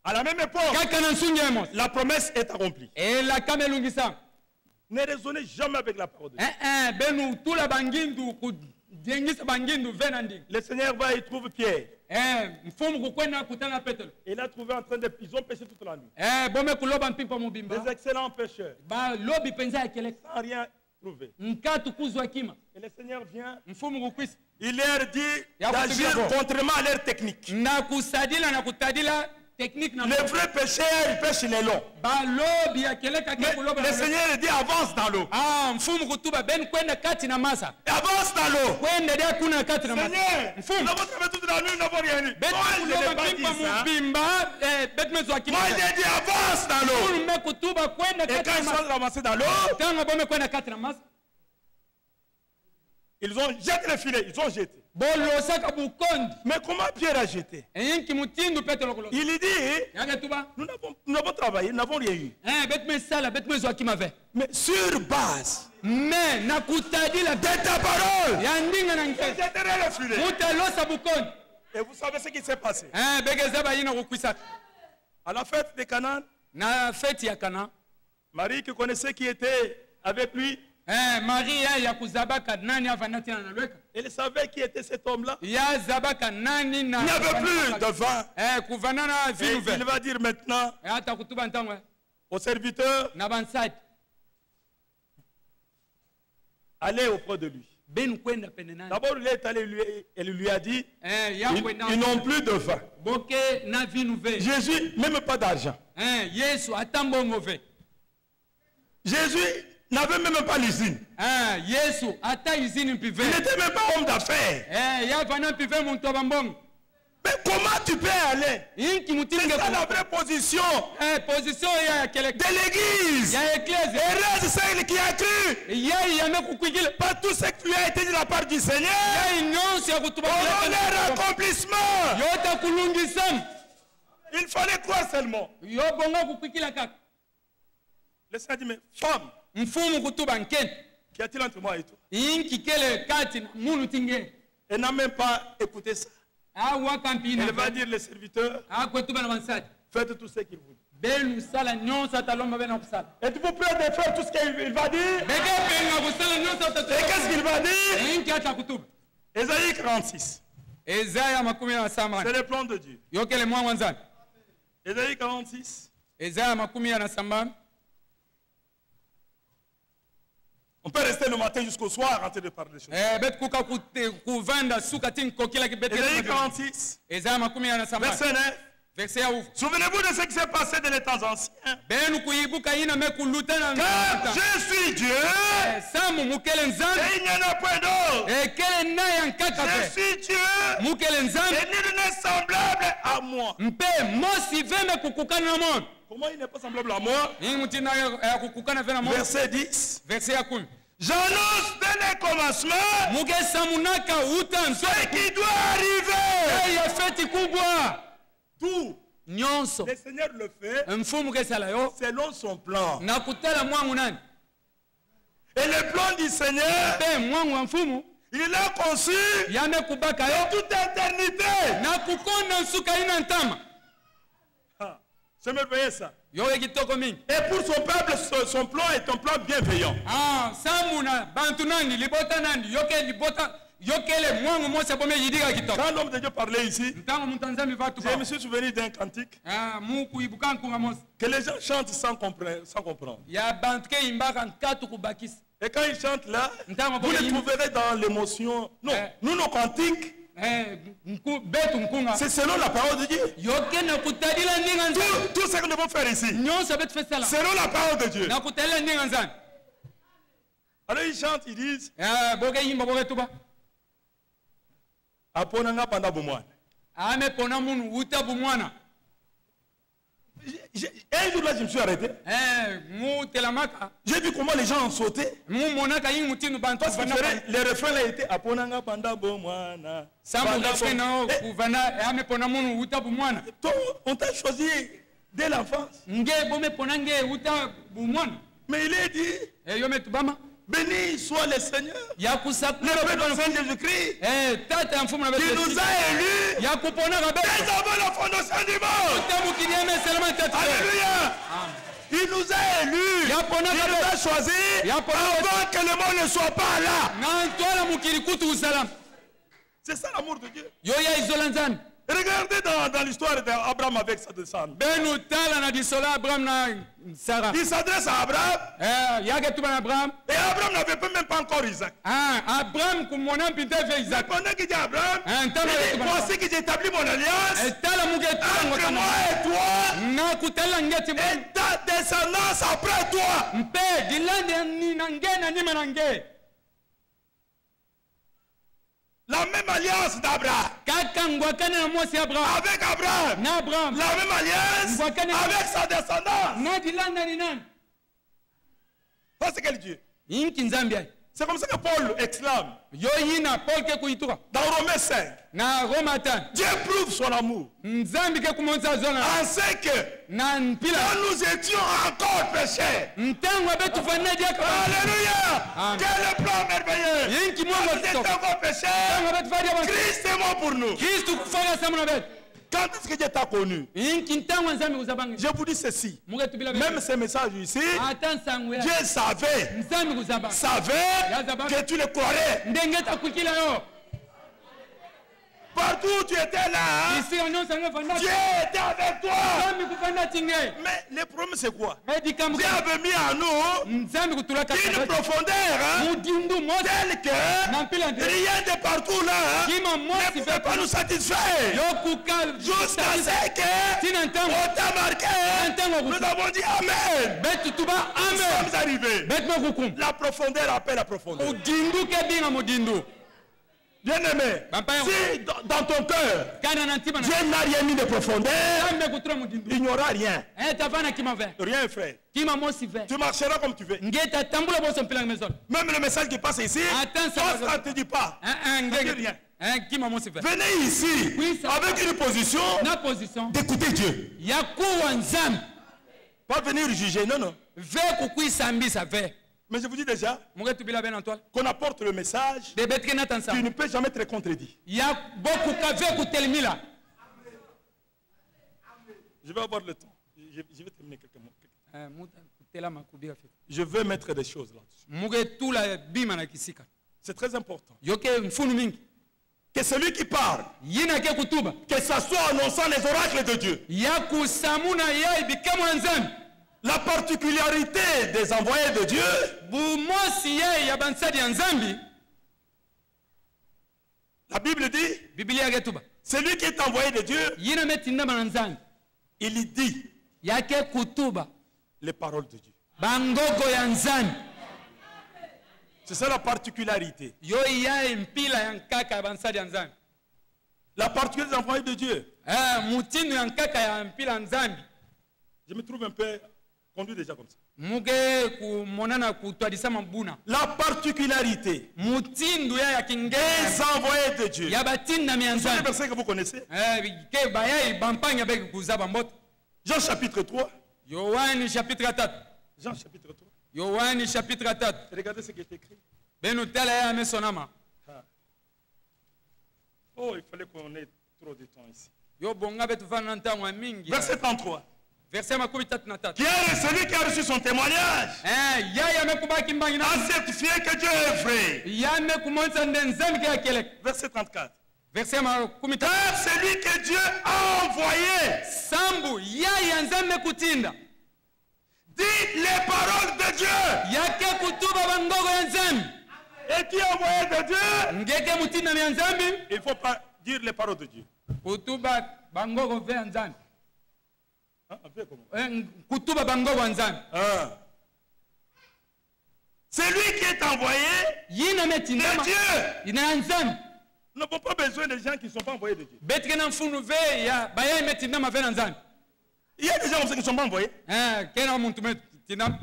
à la même époque, kaka na nsungi ya mosi la promesse est accomplie. elaka melungisama Ne raisonnez jamais avec la parole de Dieu. benu tula bangindu kujengisa bangindu vena ndinga Le Seigneur va y trouver Pierre. mfumu kukwenda kutana petelo Il a trouvé en train de... Ils ont pêché toute la nuit. bome kuloba mpipa mobimba Des excellents pêcheurs, balobi penza ya keleka sans rien trouver. nkatu kuzwa kima Et le Seigneur vient, mfumu kukwisa il leur dit Ya d'agir kutulia contrairement à leur technique. na kusadila na kutadila technique na Les vrais pêcheurs, ils pêchent les longs. balobi ya keleka Mais ke kuloba le Seigneur dit avance dans l'eau. mfumu kutuba ben kwenda kati na masa Avance dans l'eau. kwenda dia kuna kati na masa Seigneur, mfumu nous avons travaillé toute la nuit, nous n'avons rien eu. bet Moi, je kuloba n'ai pas dit mpipa ça. mobimba bet mezwa kima Moi, j'ai dit avance dans l'eau. me kutuba kwenda Et kati quand na ils masa sont ramassés dans l'eau, tanga bome kwenda kati na masa ils ont jeté le filet, ils ont jeté. bolosaka bukondi Mais comment Pierre a jeté? eyinki mutindu petelo kuloba Il dit, yake tuba nous avons travaillé, nous n'avons rien eu. bet mesala bet mezwa kima ve Mais sur base me na kutadila de ta parole, ya ndinga na je nke jetterai le filet. mutalosa bukondi Et vous savez ce qui s'est passé? begeza bayina kukwisaka À la fête de Canaan, na feti ya kana Marie qui connaissait qui était avec lui, maria ya kuzabaka nani avanda tina na lweka elle savait qui était cet homme-là. ya zabaka nani na Il n'y avait plus de vin. kuvana na Et vinu il ve va dire maintenant ata kutuba ntango aux serviteurs, na bansati allez auprès de lui. benu kwenda pene nani D'abord, il est allé, elle lui a dit, ya kwenda ils n'ont plus de vin. boke na vinu ve Jésus, même pas d'argent. yesu ata mbongo ve Jésus n'avait même pas l'usine. yesu ata izini mpive Il n'était même pas homme d'affaires. ya vana mpive muntu wa bambongo Mais comment tu peux aller? inki C'est mutinge ça la vraie position position ya keleka de l'église. ya eklese Heureuse celle qui a cru yai yame kukwigile par tout ce qui lui a été dit de la part du Seigneur. yai nyonso ya kutuba Pour leur accomplissement. yote kulungisama Il fallait croire seulement. yo bongo kukwikila kaka Le Seigneur dit, mais femme, mfumu kutuba nkeni qu'y a-t-il entre moi et toi? inki kele kati na munu tinge Elle n'a même pas écouté ça. awakampina Elle va dire les serviteurs, akwetuba na bansati faites tout ce qu'il vous dit. benu sala nyonso atalomba bena kusala Êtes-vous prêts de faire tout ce qu'il va dire? beke penga kusala nyonso Et qu'est-ce qu'il va dire? inki ata kutuba Ésaïe 46. Ezaya makumi na saba C'est le plan de Dieu. yokele mwa mwanzani Ésaïe 46. Ezaya makumi na saba On peut rester le matin jusqu'au soir en train de parler des choses. bet kuka kuvanda suka tinkokila kibete Ésaïe 46, Ezaya makumi na saba verset 9. verset ya ufu Souvenez-vous de ce qui s'est passé dans les temps anciens. benu kuibuka ina mekuluta na Car je suis Dieu samu mukele nzambe et il n'y en a point d'autre. ekele naye ankaka Je pe suis Dieu mukele nzambe et nul n'est semblable à moi. mpe mosi veme kukukana na mono Comment il n'est pas semblable à moi? hii mutina ya kukukana ve na mono Verset 10. verset ya kumi J'annonce dès le commencement mukesamunaka uta ce qui doit arriver. ya feti kubwa Tout. nyonso Le Seigneur le fait mfumu kesala yo selon son plan. na kutala mwangu nani Et le plan du Seigneur, mpe mwangu wa mfumu il a conçu yamekubaka yo toute éternité. na kukonda nsuka ina ntama Ah, c'est merveilleux ça. yo ekitoko mingi Et pour son peuple, son plan est un plan bienveillant. samuna bantu nandi libota nandi yokele mwangu mosi abome yidika kitoko Quand l'homme de Dieu parlait ici, ntango muntu anzambi je me vatuba suis souvenu d'un cantique mukuibuka nkunga mosi que les gens chantent sans comprendre. ya bantu ke imbaka nkatu kubakisa Et quand ils chantent là, Ntango vous les boye- trouverez dans l'émotion. Non, nous nos cantiques, betu nkunga c'est selon la parole de Dieu. yokena kutadila ndinga nzambi Tout ce que nous devons faire ici, nyonso betu fesala selon la parole de Dieu. na kutadila ndinga nzambi Alors ils chantent, ils disent, bokeyimba boketuba Aponanga panda bomwana. amepona munu uta bumwana Un jour là, je me suis arrêté. mu telamaka J'ai vu comment les gens ont sauté. mu monaka yin mutinu bantu Parce que bana les refrains là étaient Aponanga panda bomwana. sambu ngafena kuvana amepona munu uta bumwana On t'a choisi dès l'enfance. nge bomepona nge uta bumwana Mais il est dit, yo metubama béni soit le Seigneur, ya le Père kusakula de Saint Jésus-Christ, tata mfumu na qui betu nous a élus ya kupona dès kabisa avant la fondation du monde. tabu kideme selama tatu Alléluia. Il nous a élus. Ya pona Il nous a choisis Ya pona avant que le monde ne soit pas là. na ntwala mukiri kutu usalam C'est ça l'amour de Dieu. yo ya izola nzambi Regardez dans l'histoire d'Abraham avec sa descendance. benu tala na disola abraham na sara Il s'adresse à Abraham yake tuba na abraham et Abraham n'avait même pas encore Isaac. abraham kumona mpinte fe Mais isaac pendant qu'il dit à Abraham, Ntana il dit, yetu voici que j'ai établi mon alliance tala muke tango entre moi kana et toi na kutala ngeti et ta descendance après toi. mpe dilande ni na nge na nima na nge La même alliance d'Abraham kaka ngwakana na mosi abraham avec Abraham. na abraham La même alliance avec sa descendance. na dilanda ni nani Ça c'est quel Dieu? inki nzambi ay C'est comme ça que Paul exclame yo yina paul ke kuituka dans Romains 5. na roma 5 Dieu prouve son amour nzambi ke kumonza zona en ce que na mpila quand nous étions encore pécheurs. ntango abetufana diaka Alléluia. Amen. Quel plan merveilleux. yinki Quand mwango nous étions kitoko encore pécheurs, ntango abetufadi abantu Christ est mort pour nous. kristu kufanya samu na betu Quand est-ce que Dieu t'a connu? yinki ntango nzambi kuzabangi Je vous dis ceci. muke tubila Même ce message ici, ata nsango ya Dieu savait nzambi kuzaba que tu le croirais. ndenge takwikila yo Partout où tu étais là, isi onyonso angefanda Dieu était avec toi. nzambi kufanda tinge Mais le problème c'est quoi? medikambo Dieu avait mis en nous nzambi kutulaka une profondeur mudindu mosi telle que na mpila nde rien de partout là kima ne mosi pouvait pas nous satisfaire. yokuka Jusqu'à ce que tina ntango on t'a marqué. ntango Nous avons dit Amen. betu tuba Nous amen sommes arrivés. betu mokukum La profondeur appelle la profondeur. mudindu ke binga mudindu Bien-aimé, si dans ton cœur, kana na ntima na Dieu n'a rien mis de profondeur, nzambi kutura mudindu il n'y aura rien. tafana kima ve Rien, frère. kima mosi ve Tu marcheras comme tu veux. ngeta tambula boso mpila meson Même le message qui passe ici, Attends, toi, ça ça ne te dit pas. Ça ne dit rien. kima mosi ve Venez ici Oui, ça va. avec une position na position d'écouter Dieu. ya kuwa nzambi Pas venir juger, non, non. ve kukwisambisa ve Mais je vous dis déjà muke tubila be na ntwala qu'on apporte le message, de betike na tu tansa ne peux jamais te contredire. ya bokuka ve kutelimila Je vais avoir le temps. Je vais terminer quelques mots. muta kutelama kubika fe Je veux mettre des choses là-dessus. muke tula bima na kisika C'est très important. yoke mfunu mingi Que celui qui parle, yina ke kutuba que ça soit annonçant les oracles de Dieu. ya kusamuna ya bikamo ya nzambi La particularité des envoyés de Dieu, bumosi ye ya bansadi ya nzambi la Bible dit, biblia yake tuba celui qui est envoyé de Dieu, yina metindama na nzambi il dit yake kutuba les paroles de Dieu. bangogo ya nzambi C'est ça la particularité. yo ya mpila ya nkaka ya bansadi ya nzambi La particularité des envoyés de Dieu. mutindo ya nkaka ya mpila ya nzambi Je me trouve un peu conduit déjà comme ça. muke kumonana kutwadisa mabuna La particularité mutindo ya des kinge envoyés de Dieu. ya batindami ya C'est le nzambi verset que vous connaissez. ke bayai bampanya beke kuza bambote Jean chapitre 3. yohani chapitre 3 Jean chapitre 3. yohani chapitre 3 Regardez ce qui est écrit. benu tala ya amesonama Oh, il fallait qu'on ait trop de temps ici. yo bonga betufana na ntango ya mingi Verset 33. verset makumi tatu na tatu Celui qui a reçu son témoignage ya yamekubaki mbangi na a certifié que Dieu est vrai. yamekumonisa nde nzambi ke yakeleka Verset 34. verset makumi tatu Car celui que Dieu a envoyé sambu ya nzambe kutinda dit les paroles de Dieu. yake kutuba bangogo ya nzambi Et qui est envoyé de Dieu, ngeke mutindami ya nzambi il ne faut pas dire les paroles de Dieu. kutuba bangogo ve ya nzambi Hein, un peu comment? kutuba bangogo ya nzambi C'est lui qui est envoyé yina de metindama Dieu. ina nzambe Nous n'avons pas besoin de gens qui ne sont pas envoyés de Dieu. betike na mfunu ve ya baya metindama ve na nzambe Il y a des gens qui ne sont pas envoyés, kena muntu metindama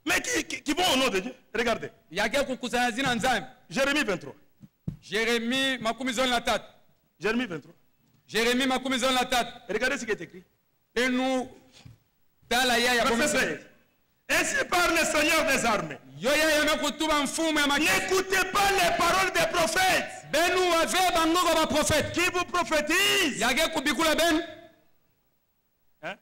mais qui vont au nom de Dieu. Regardez. yake kukusanya zina nzambe. Jérémie 23. Jérémie makumi zoni na tatu. Jérémie 23. Jérémie makumi zoni na tatu. Regardez ce qui est écrit. Enu tala ya Verset bomisi 16. Ainsi parle le Seigneur des armées. yo ya mekutuba mfumu ya makesi N'écoutez pas les paroles des prophètes benu wave bangoko ba prophète qui vous prophétisent. yake kubikula benu Hein?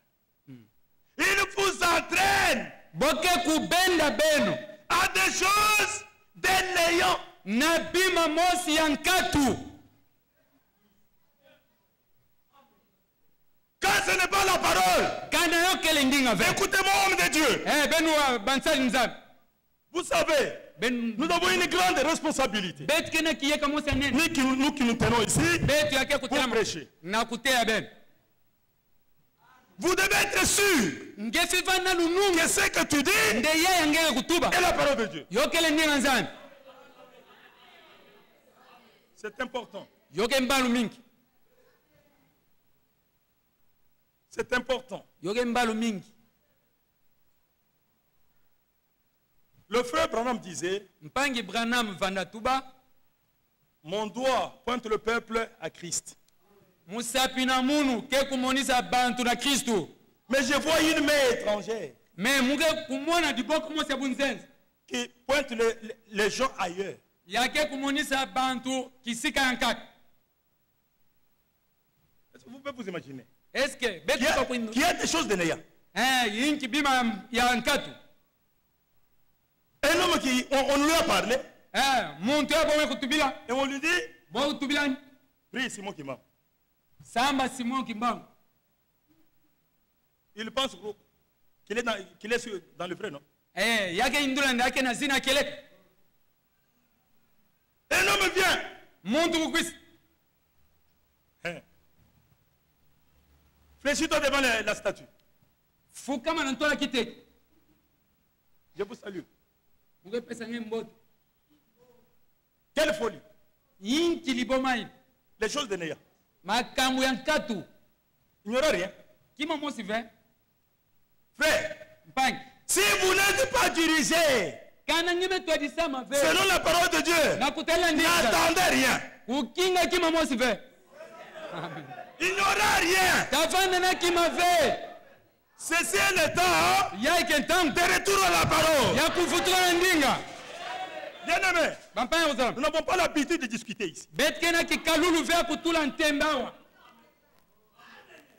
Ils vous entraînent boke kubenda benu à des choses des néants. na bima mosi ya nkatu Quand ce n'est pas la parole, kana yo kele ndinga ve écoutez-moi, homme de Dieu. benu wa bansali nzambe Vous savez, benu nous avons une grande responsabilité. betu kena kiyeka mosi ya nene Nous qui nous tenons ici, betu yake pour kutela prêcher. na kuteya benu Vous devez être sûr ngefi vana lunungu que ce que tu dis nde ye yangeke kutuba est la parole de Dieu. yo kele ndinga nzambe C'est important. yoke mbalu mingi C'est important. yoke mbalu mingi Le frère Branham disait, mpangi Branham vanda tuba mon doigt pointe le peuple à Christ. musapi na munu ke kumonisa bantu na Kristo Mais je vois une main étrangère me muke kumona diboko mosi ya bunzenzi qui pointe les gens ailleurs. yake kumonisa bantu kisika ya nkatu Est-ce que vous pouvez vous imaginer? eske betu kwa kwinu Qui a des choses de néant. yinki bima ya nkatu Un homme qui, on lui a parlé, muntu ya bomwe kutubila et on lui dit, bo kutubilani prie Simon qui m'a. samba Simon Kimbangu Il pense qu'il est, dans le vrai, non? yake indula ndake na zina keleka Un homme vient. muntu kukwisi Hein. Fléchis-toi devant la statue. fukama na ntola kiteke Je vous salue. mukepesa nge mbote Quelle folie. yinki libomai Les choses de néant. makambo ya nkatu Il n'y aura rien. kima mosi ve Frère, mpangi si vous n'êtes pas dirigé kana ngime twadisama ve selon la parole de Dieu, nakutela ndinga n'attendez rien. kukinga kima mosi ve Il n'y aura rien. tavanda na kima ve Ceci est le temps yaike ntangu de retour à la parole. ya kufutuka na ndinga Bien-aimés, bampanya kozala nous n'avons pas l'habitude de discuter ici. betike na kikalulu ve kutula ntembe awa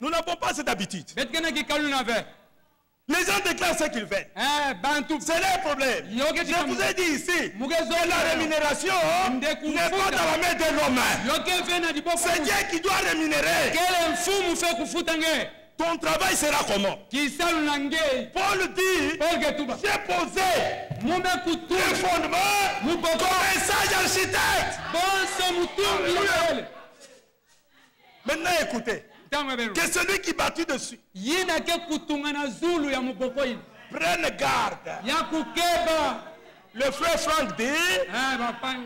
Nous n'avons pas cette habitude. betike na kikalulu na ve Les gens déclarent ce qu'ils veulent. bantu C'est leur problème. Je vous ai dit ici, que la rémunération n'est pas dans la main de l'homme. yoke ve na diboko C'est Dieu qui doit rémunérer. kele mfumu fe kufuta nge Ton travail sera comment? kisalu na nge Paul dit, Paul ketuba j'ai posé mume un kutu fondement muboko comme un sage architecte. bonso mutungi lele Maintenant écoutez, ntango beno que celui qui bâtit dessus yina ke kutunga na zulu ya muboko ina prenne garde. ya kukeba Le frère Franck dit,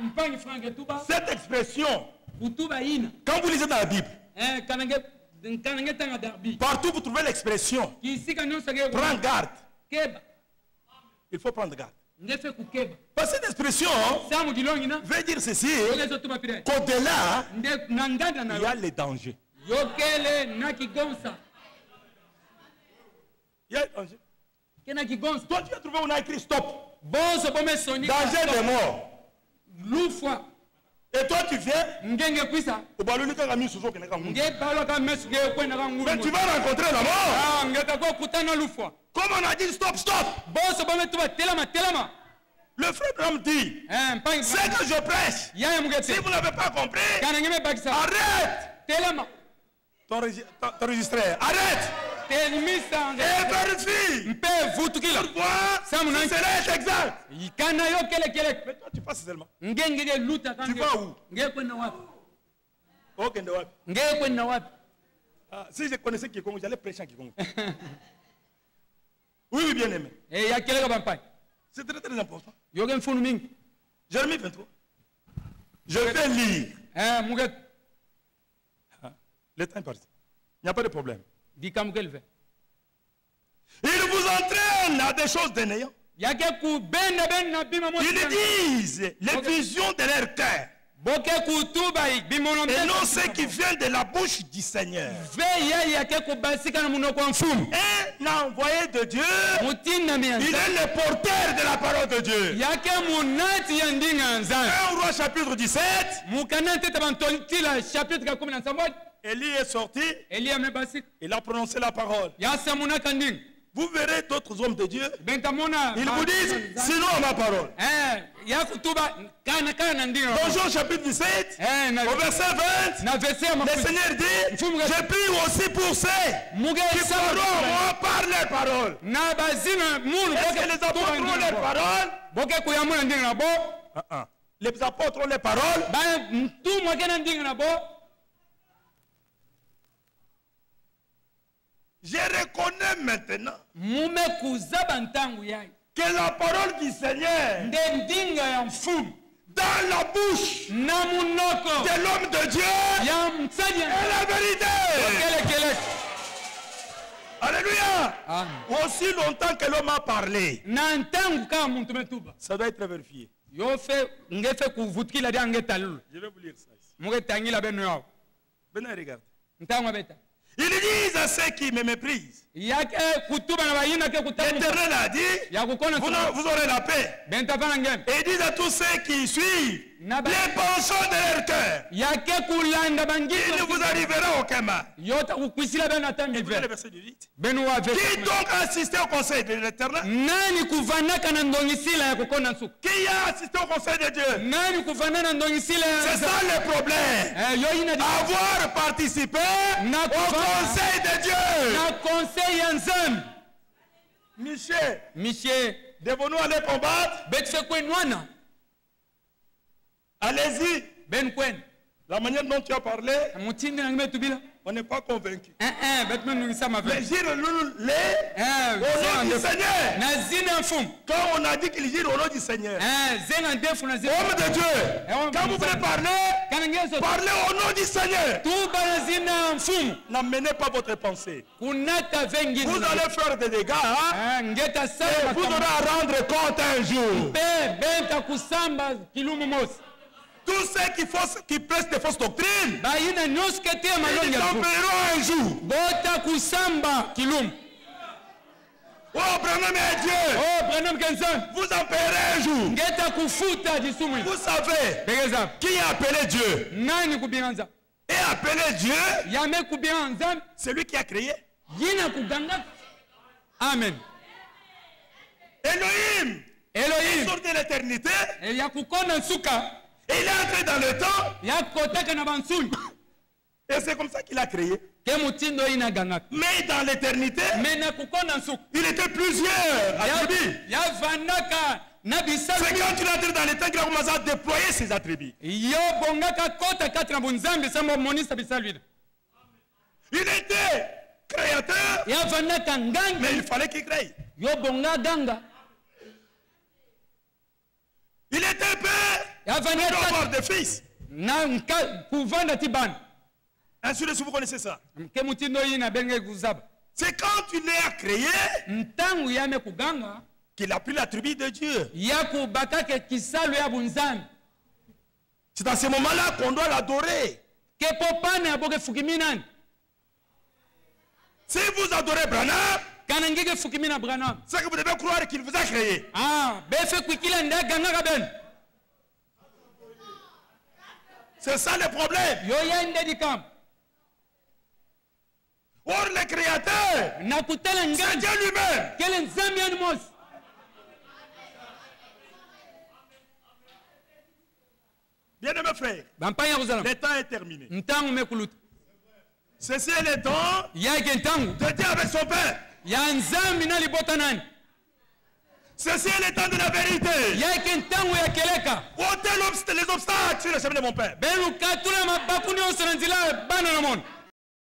mpangi frank etuba cette expression, kutuba ina quand vous lisez dans la Bible, kanange tanga darbi partout vous trouvez l'expression, kisika nyonso ke prends garde. keba Il faut prendre garde. ngefe kukeba Parce que cette expression samu dilongi na veut dire ceci, olezo tuba pire qu'au-delà, na nganda na il y a les dangers. yokele na kigonsa Il y a les dangers. ke na kigonsa Toi, tu as trouvé, on a écrit stop. bonso bomesoni Danger de mort. lufwa Et toi, tu viens, ngenge kwisa au ballon, quand tu as mis nge balo ka mesu ge kwenda ka mais tu ngulu vas rencontrer la mort. ngeta ko kutana lufwa Comme on a dit stop, stop. bonso bometuba telama telama Le frère Bram dit, mpangi ce que je prêche, yaya si mugete vous n'avez pas compris, kana ngeme bakisa arrête telama ton registraire. Arrête telimisa et vérifie. mpe vutukila Vois, Sam, non. si c'est exact. kana yo kele kele Mais toi, tu passes seulement. ngenge ge luta Tu vas où? nge kwenda wapi Ok, Ndewap. nge kwenda wapi Si je connaissais Kikongo, j'allais prêcher en Kikongo. Oui, oui, bien aimé. ya kele ka bampai C'est très très important. yoke mfunu mingi Jérémie 23. Je vais lire. muget Le temps est parti. Il n'y a pas de problème. dikamuke lve Ils vous entraînent à des choses de néant. yake kubenda bena bima mo Ils disent les visions de leur cœur. boke kutuba bimono Et non ce qui vient de la bouche du Seigneur. ve ye yake kubasika na munoko wa mfumu Un envoyé de Dieu, mutina il mianza est le porteur de la parole de Dieu. yake munati ya ndinga nzana 1 Roi chapitre 17. mukana tete bantolitila chapitre ka 17 Élie est sorti, Elia mebasika il a prononcé la parole. yasa munaka ndinga Vous verrez d'autres hommes de Dieu. bentamona Ils vous disent, sinon ma parole. ya kutuba kana ndinga Dans Jean chapitre 17, na au verset 20, na verset ya le mafuta Seigneur dit, je prie aussi pour ceux muge qui parlent à moi par les paroles. na bazina munu Est-ce que les apôtres ont les paroles? boke kuyamuna ndinga na bo Les apôtres ont les paroles. ba mtumwa kena ndinga na bo Je reconnais maintenant mume kuza bantangu yayi que la parole du Seigneur nde ndinga ya mfumu dans la bouche na munoko de l'homme de Dieu ya msadi est la vérité. kelekele Alléluia. Amen. Aussi longtemps que l'homme a parlé, na ntangu kama muntu metuba ça doit être vérifié. yo fe ngefe kuvutikila dia ngetalulu Je vais vous lire ça ici. muge tangila beno yao Venez regarder. ntangu beta Ils disent à ceux qui me méprisent. yake kutuba na bayina ke kutabu L'Éternel a dit, ya kukona vous aurez la paix. bentafana ngene Et ils disent à tous ceux qui suivent les penchants de leur cœur, yake kulanda il bangino ne vous arrivera aucun mal. yota kukwisila beno atambi Écoutez le ve verset 18. beno wa Qui ve donc a assisté au conseil de l'Éternel? nani kuvanaka na ndongisila ya kukona nsuku Qui a assisté au conseil de Dieu? nani kuvana na ndongisila C'est ya ça le problème. yo ina di Avoir participé Na au kuvana. conseil de Dieu. na conseil ya nzambe Michel, mishe devons-nous aller combattre? betfe kwenwana Allez-y. ben kwen La manière dont tu as parlé, mutindi na ngibe tubila on n'est pas convaincu. bet men ngisa ma Mais ve gire les au nom du Seigneur. na zina mfumu Quand on a dit qu'il gire au nom du Seigneur. zenga ndefu na zina Homme de Dieu, quand vous voulez parler, kana ngeso parlez au nom du Seigneur. tuba na zina mfumu N'amenez pas votre pensée. kunata vengi Vous allez faire des dégâts. Hein? ngeta Et sana vous aurez à rendre compte un jour. pe benta kusamba kilumu mosi Tous ceux qui prêchent des fausses doctrines, bayina nyonso ke te malongi ils ya en mfumu paieront un jour. bota kusamba kilumu Oh, Branham est Dieu. oh Branham Kenson Vous en paierez un jour. ngeta kufuta jisumu Vous savez begeza qui a appelé Dieu? nani kubianza Et appelé Dieu, yame kubianza c'est lui qui a créé. yina kuganga amen Elohim, Elohim sort de l'éternité. ya kukona nsuka Et il est entré dans le temps. ya kotaka na bansuni Et c'est comme ça qu'il a créé. ke mutindo ina gangaka Mais dans l'éternité, me na kukona nsuka il était plusieurs attributs. ya vandaka na bisalu C'est quand il est entré dans le temps qu'il a commencé à déployer ses attributs. yo bongaka kota kati na bunzambe sambo monisa bisalu ina Il était créateur, ya vandaka mais ngangi il fallait qu'il crée. yo bonga ganga Il était père, ya il doit vandaka avoir des fils. na kuvanda ti bana Ainsi de suite, vous connaissez ça. ke mutindo ina benge kuzaba C'est quand il est créé ntangu yame kuganga qu'il a pris l'attribut de Dieu. ya kubakake kisalu ya bunzambe C'est dans ce moment-là qu'on doit l'adorer. ke popane aboke fukimi nani Si vous adorez Branham, kana ngeke fukimi na Branham c'est que vous devez croire qu'il vous a créé. befe kwikila nde gangaka bene C'est ça le problème. yo ya nde dikamba Or, le créateur, na kutala c'est ngangi Dieu lui-même. kele nzambe yani mosi Bien-aimés frères, bampanya kuzala le temps est terminé. ntangu mekuluta Ceci est le temps yake ntangu de Dieu avec son Père. ya nzambi na libota nani Ceci est le temps de la vérité. yake ntangu ya keleka Ôtez les obstacles sur le chemin de mon Père. beluka tula mabaku nyonso na nzela ya bana na mona